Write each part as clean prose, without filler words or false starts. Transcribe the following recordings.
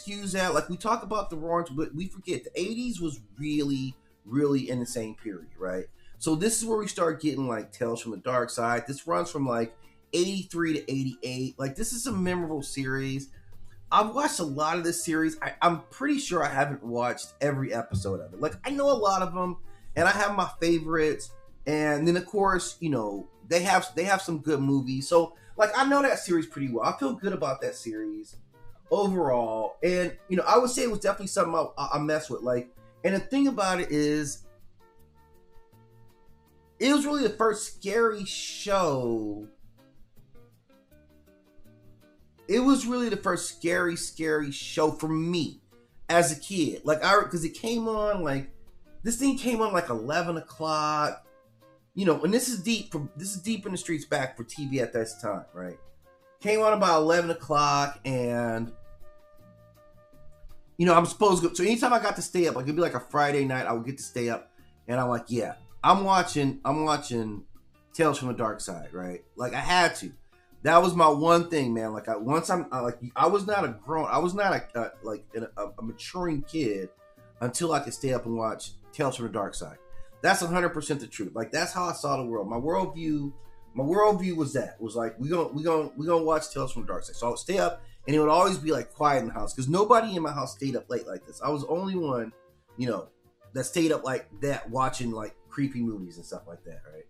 excuse that. Like we talk about the wrongs, but we forget the 80s was really, really an insane period, right? So this is where we start getting like Tales from the Dark Side. This runs from like 83 to 88. Like this is a memorable series. I've watched a lot of this series. I'm pretty sure I haven't watched every episode of it. Like I know a lot of them, and I have my favorites. And then of course, you know, they have some good movies. So like I know that series pretty well. I feel good about that series overall. And you know, I would say it was definitely something I mess with. Like, and the thing about it is, it was really the first scary show. It was really the first scary show for me as a kid. Like because it came on like, this thing came on like 11 o'clock, you know, and this is deep in the streets back for TV at this time, right? Came on about 11 o'clock, and you know, I'm supposed to go. So anytime I got to stay up, like it'd be like a Friday night, I would get to stay up, and I'm like, yeah, I'm watching Tales from the Dark Side, right? Like I had to. That was my one thing, man. Like I was not a maturing kid until I could stay up and watch Tales from the Dark Side. That's 100% the truth. Like that's how I saw the world. My worldview was like we gonna watch Tales from the Dark Side. So I would stay up, and it would always be like quiet in the house because nobody in my house stayed up late like this. I was the only one, you know, that stayed up like that watching like creepy movies and stuff like that, right?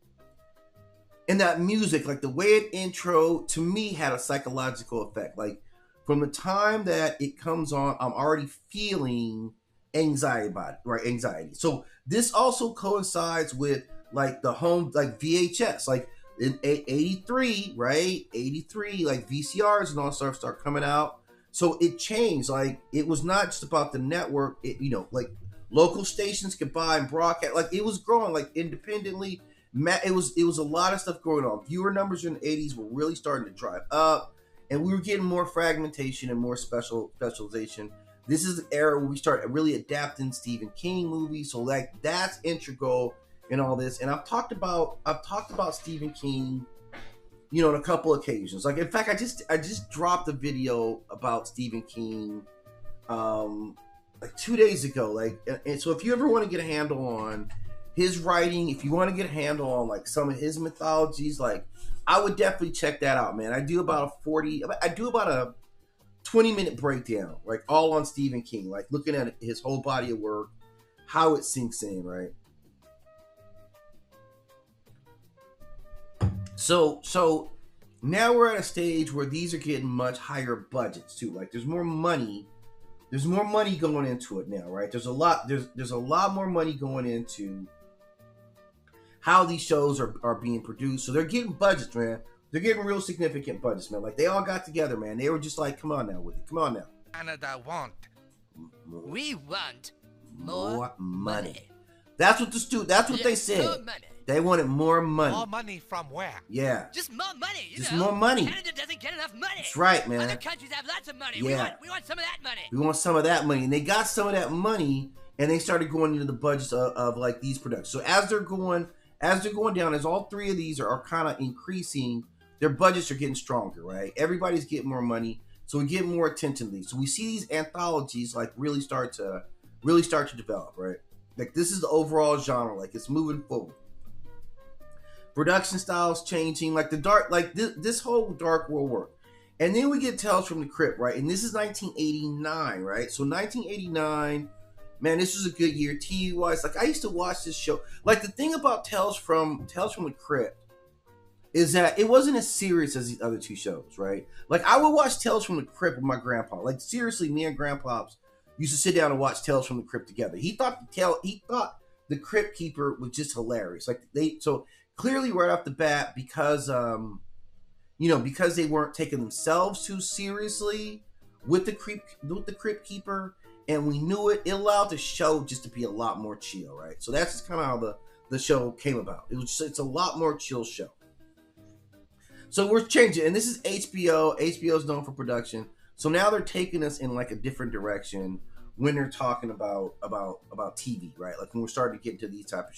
And that music, like the way it intro to me had a psychological effect. Like from the time that it comes on, I'm already feeling anxiety about it, right? Anxiety. So this also coincides with like the home, like VHS, like in 83, right? 83, like VCRs and all stuff start coming out. So it changed. Like it was not just about the network, you know, like local stations could buy and broadcast. Like it was growing like independently. It was a lot of stuff going on. Viewer numbers in the 80s were really starting to drive up, and we were getting more fragmentation and more specialization. This is the era where we start really adapting Stephen King movies, so like that's integral in all this. And I've talked about Stephen King, you know, on a couple occasions. Like in fact, I just dropped a video about Stephen King like 2 days ago. Like, and so if you ever want to get a handle on his writing, if you want to get a handle on like some of his mythologies, like I would definitely check that out, man. I do about a 20-minute breakdown, like all on Stephen King, like looking at his whole body of work, how it sinks in, right? So now we're at a stage where these are getting much higher budgets too. Like there's more money going into it now, right? There's a lot more money going into how these shows are being produced. So they're getting budgets, man. They're getting real significant budgets, man. Like they all got together, man. They were just like, come on now with it. Come on now. Canada want. We want more money. That's what they said. More money. They wanted more money. More money from where? Yeah. Just more money. Just more money. Canada doesn't get enough money. That's right, man. Other countries have lots of money. Yeah. We want some of that money. We want some of that money. And they got some of that money, and they started going into the budgets of like these productions. So as they're going down, as all three of these are kind of increasing, their budgets are getting stronger, right? Everybody's getting more money, so we get more attention to these. So we see these anthologies like really start to develop, right? Like this is the overall genre, like it's moving forward. Production styles changing, like this whole dark world work. And then we get Tales from the Crypt, right? And this is 1989, right? So 1989, man, this was a good year TV wise. Like I used to watch this show. Like the thing about Tales from the Crypt is that it wasn't as serious as these other two shows, right? Like I would watch Tales from the Crypt with my grandpa. Like seriously, me and grandpops used to sit down and watch Tales from the Crypt together. He thought the Crypt Keeper was just hilarious. Like so clearly right off the bat, because because they weren't taking themselves too seriously with the Crypt Keeper, and we knew it allowed the show just to be a lot more chill, right? So that's just kind of how the show came about. It's a lot more chill show. So we're changing, and this is HBO. HBO is known for production, so now they're taking us in like a different direction when they're talking about TV, right? Like when we're starting to get into these type of